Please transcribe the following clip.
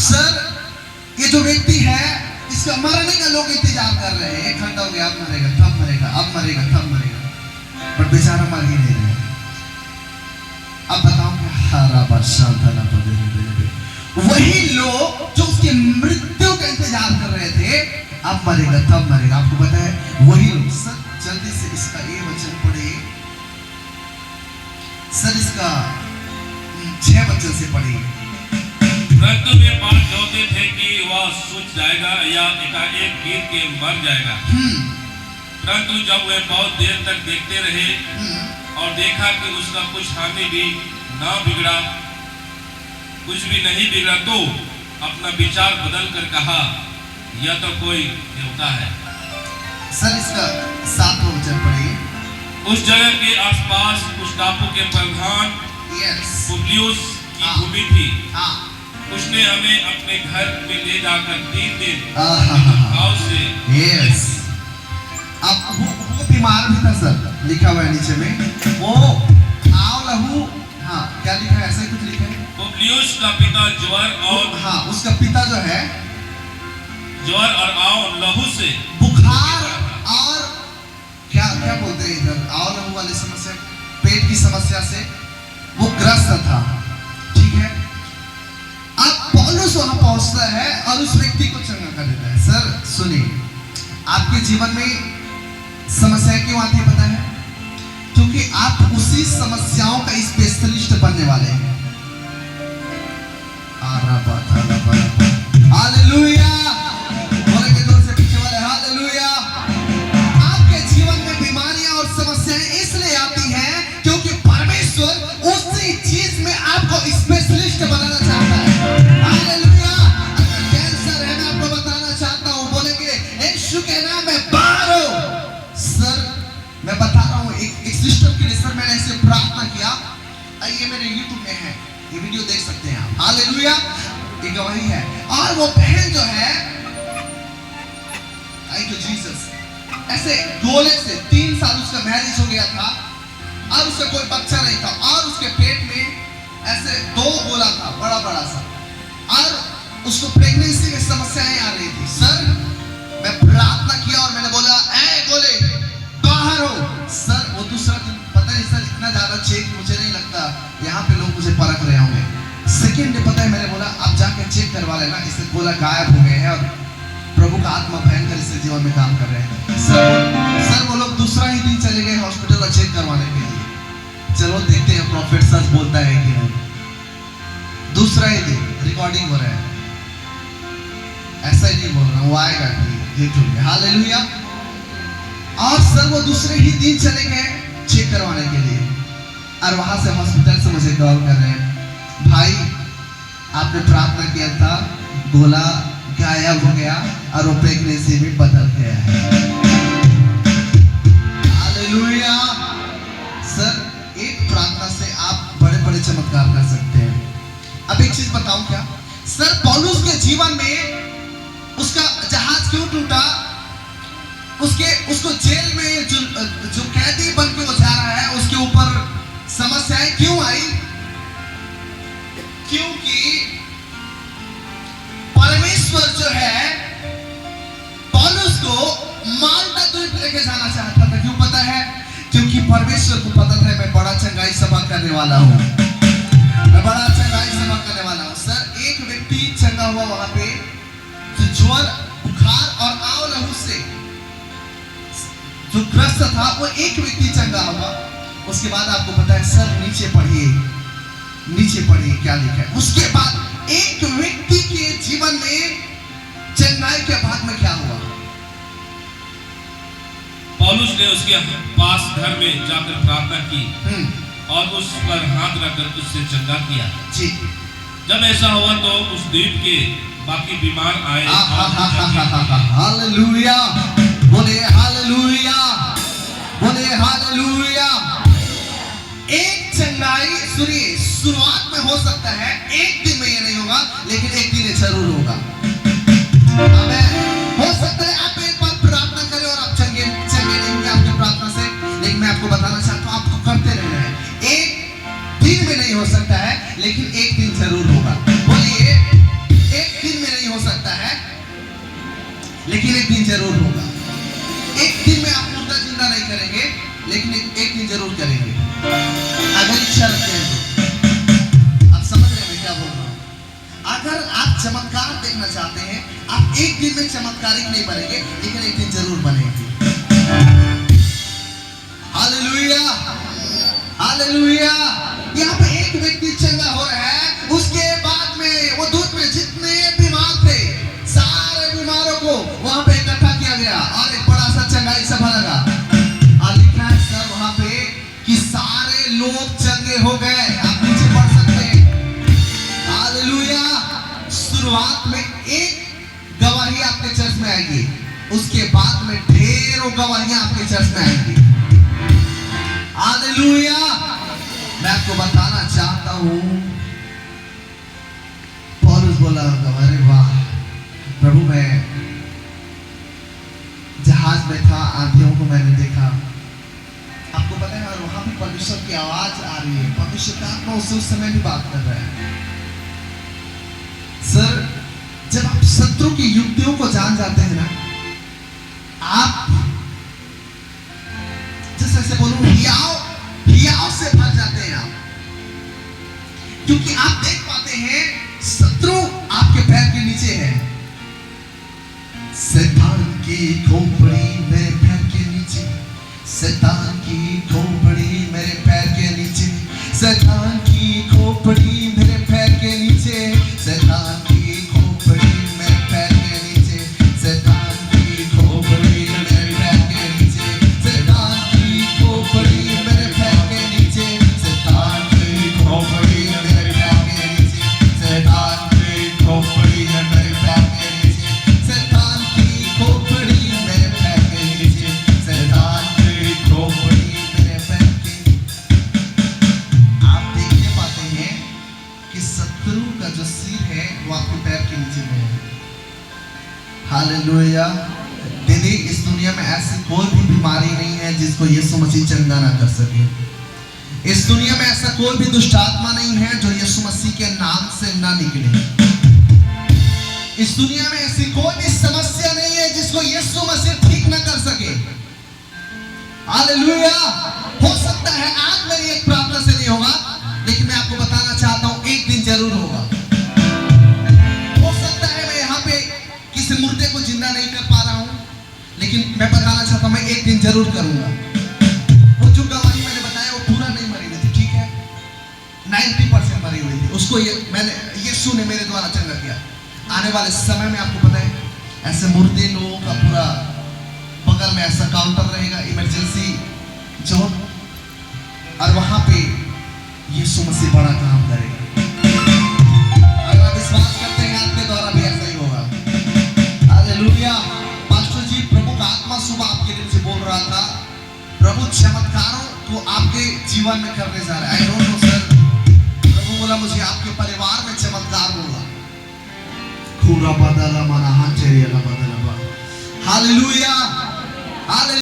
Sir ये जो व्यक्ति है इसका मरने का लोग इंतजार कर रहे हैं, 1 घंटा हो गया, अब मरेगा, तब मरेगा, अब मरेगा, तब मरेगा, पर बेचारा मर ही नहीं रहे। अब बताओ क्या हारा बादशाह था, वही लोग जो उसकी मृत्यु का इंतजार कर रहे थे, अब मरेगा, तब मरेगा। आपको पता है वही लोग। सर जल्दी से इसका ये वचन पढ़े सर, इसका 6 वचन से पढ़े। परंतु वे बात चाहते थे कि वह सूझ जाएगा या एकाएक गिर के मर जाएगा। परंतु जब वे बहुत देर तक देखते रहे और देखा कि उसका कुछ हानि भी ना बिगड़ा, कुछ भी नहीं बिगड़ा, तो अपना विचार बदल कर कहा यह तो कोई देवता है। सर इसका 7वां वचन पढ़िए। उस जगह के आसपास उस टापू के प्रधान पुबलियुस की भूमि थी। उसने हमें अपने घर में ले जाकर 3 दिन घाव से अब वो बीमार भी था सर, लिखा हुआ है नीचे में, वो आव लहू, हाँ क्या लिखा है, ऐसा कुछ लिखा है। पुबलियुस का पिता ज्वर और हाँ उसका पिता जो है ज्वर और आव लहू से, बुखार और क्या क्या बोलते हैं इधर, आव लहू वाली समस्या, पेट की समस्या से वो ग्रस्त था। ठीक है, अब पौलुस वहां पहुंचता है और उस व्यक्ति को चंगा कर देता है। सर सुनिए, आपके जीवन में समस्याएं क्यों आती है पता है? क्योंकि आप उसी समस्याओं का स्पेशलिस्ट बनने वाले हैं। हालेलुया, बोलेंगे जोर से पीछे वाले हालेलुया। आपके जीवन में बीमारियां और समस्याएं इसलिए आती हैं क्योंकि परमेश्वर उसी चीज में आपको स्पेशलिस्ट बनाना चाहता है। हालेलुया। अगर कैंसर है, मैं आपको बताना चाहता हूं, बोलेंगे यीशु के नाम में बाहर हो। सर मैं बता रहा हूं, एक सिस्टर के लिए सर मैंने ऐसे प्रार्थना किया, ये मेरे YouTube में है, ये वीडियो देख सकते हैं आप। हालेलुया, ये गवाही है। और वो बहन जो है, थैंक यू जीसस, ऐसे गोले से 3 साल उसका मैरिज हो गया था, अब उसका कोई बच्चा नहीं था और उसके पेट में ऐसे 2 गोला था, बड़ा बड़ा सा, और उसको प्रेगनेंसी में समस्याएं आ रही थी। सर मैं प्रार्थना किया और मैंने बोला ए गोले बाहर हो। सर वो दूसरा दिन, पता नहीं सर इतना ज्यादा चेक मुझे नहीं लगता यहाँ पे लोग मुझे परख रहे होंगे। सेकेंड डे पता है मैंने बोला आप जाके चेक करवा लेना, इससे बोला गायब हो गए हैं और प्रभु का आत्मा भयंकर इससे जीवन में काम कर रहे हैं। सर वो लोग दूसरा ही दिन चले गए हॉस्पिटल और चेक करवाने के लिए। चलो देखते हैं प्रॉफिट सच बोलता है कि नहीं। दूसरा ही दिन रिकॉर्डिंग हो रहा है, ऐसा ही नहीं बोल रहा हूँ, वो आएगा यूट्यूब में। हालेलुया। और सर वो दूसरे ही दिन चले गए चेक करवाने के लिए और वहां से हॉस्पिटल से मुझे कॉल कर रहे हैं, भाई आपने प्रार्थना किया था, गोला गायब हो गया और वो प्रेगनेंसी में बदल गया है। हालेलुया। सर एक प्रार्थना से आप बड़े बड़े चमत्कार कर सकते हैं। अब एक चीज बताऊं क्या सर, पौलुस के जीवन में उसका जहाज क्यों टूटा, उसको जेल में जो कैदी बन के वो जा रहा है उसके ऊपर समस्याएं क्यों आई? क्योंकि परमेश्वर जो है पौलुस को माल्टा द्वीप लेके जाना चाहता था। क्यों पता है? क्योंकि परमेश्वर को पता था मैं बड़ा चंगाई सभा करने वाला हूं, मैं बड़ा चंगाई सभा करने वाला हूं। सर एक व्यक्ति चंगा हुआ वहां पे, जो ज्वर बुखार और आव लहू से जो ग्रस्त था, वो एक व्यक्ति चंगा हुआ। उसके बाद आपको पता है सर नीचे पढ़िए क्या लिखा है। उसके बाद एक व्यक्ति के जीवन में चंगाई के बाद में क्या हुआ? पौलुस ने उसके पास घर में जाकर प्रार्थना की और उस पर हाथ रखकर उससे चंगा किया। जी। जब ऐसा हुआ तो उस द्वीप के बाकी बीमार आए। हालेलुया, बोले हालेलुया, बोले हालेलुया। एक चंगाई सुनिए शुरुआत में हो सकता है, एक दिन में ये नहीं होगा, लेकिन एक दिन ये जरूर होगा। हो सकता है आप एक बार प्रार्थना करें और आप चंगे नहीं होंगे आपकी प्रार्थना से, लेकिन मैं आपको बताना चाहता हूँ आपको करते रहना है। एक दिन में नहीं हो सकता है, लेकिन एक दिन जरूर होगा। बोलिए एक दिन में नहीं हो सकता है, लेकिन एक दिन जरूर होगा। एक दिन में आप मुर्दा जिंदा नहीं करेंगे, लेकिन एक दिन जरूर करेंगे, अगर इच्छा रखते हैं तो। आप समझ रहे हैं मैं क्या बोल रहा हूँ? अगर आप चमत्कार देखना चाहते हैं, आप एक दिन में चमत्कारिक नहीं बनेंगे, लेकिन एक दिन जरूर बनेंगे। Hallelujah, hallelujah. यहाँ पे एक व्यक्ति चंगा हो रहा है, उसके बाद में वो दूध में जितने बीमार थे, सारे बीमारों को वहां पे इकट्ठा किया गया और एक बड़ा सा चंगाई सभा लगा। और लिखा है सर वहां पे कि सारे लोग चंगे हो गए। आप नीचे पढ़ सकते हैं। हालेलुया। शुरुआत में एक गवाही आपके चर्च में आएगी, उसके बाद में ढेरों गवाहियां आपके चर्च में आएंगी। हालेलुया। मैं आपको बताना चाहता हूं, पौलुस बोला अरे वाह प्रभु, मैं जहाज में था, आंधियों को मैंने देखा। आपको पता है, और वहां भी परमेश्वर की आवाज आ रही है, परमेश्वर का आत्मा उससे उस समय भी बात कर रहा है। सर, जब आप शत्रु की युक्तियों को जान जाते हैं ना, आप जैसे बोलूं हियाव से भर जाते हैं आप, क्योंकि आप देख पाते हैं शत्रु आपके पैर के नीचे है। शैतान की खोपड़ी मेरे पैर के नीचे, शैतान की खोपड़ी मेरे पैर के नीचे, शैतान की खोपड़ी मेरे पैर के नीचे, शैतान की खोपड़ी मेरे पैर के नीचे, शैतान की खोपड़ी मेरे पैर के नीचे, शैतान की खोपड़ी मेरे पैर के नीचे, शैतान की खोपड़ी मेरे पैर के नीचे, शैतान की खोपड़ी मेरे पैर के नीचे, शैतान की खोपड़ी मेरे पैर के नीचे, शैतान की खोपड़ी मेरे पैर के। आप देखने पाते हैं कि शत्रु का जो सिर है वो आपके पैर के नीचे में है। हालेलुया। दीदी, इस दुनिया में ऐसी कोई भी बीमारी नहीं है जिसको यीशु मसीह चंगा ना कर सके। इस दुनिया में ऐसा कोई भी दुष्ट आत्मा नहीं है जो यीशु मसीह के नाम से ना निकले। इस दुनिया में ऐसी कोई भी समस्या नहीं है जिसको यीशु मसीह ठीक ना कर सके। हालेलुया। हो सकता है आज मेरी एक प्रार्थना से नहीं होगा, लेकिन मैं आपको बताना चाहता हूं एक दिन जरूर होगा। हो सकता है मैं यहाँ पे किसी मुर्दे को जिंदा नहीं कर पा रहा हूं, लेकिन मैं बताना चाहता हूं मैं एक दिन जरूर करूंगा। वो जो गवाही मैंने बताया वो पूरा नहीं मरी हुई थी, ठीक है, 90% मरी हुई थी। उसको यीशु ने मेरे द्वारा चंगा किया। आने वाले समय में आपको पता है ऐसे मुर्दे लोगों का पूरा बगल में ऐसा काउंटर रहेगा, इमरजेंसी जोन, और वहां पे यीशु मसीह बड़ा काम करेगा। अगर आप विश्वास करते हैं आपके द्वारा भी ऐसा ही होगा। हालेलुया। पास्टर जी, प्रभु का आत्मा सुबह आपके दिल से बोल रहा था, प्रभु चमत्कारों को आपके जीवन में करने जा रहा है। आई डोंट नो सर, प्रभु बोला मुझे आपके परिवार में चमत्कार होगा। खूरा बदला मना हाथ चेरिया बदला। हालेलुया।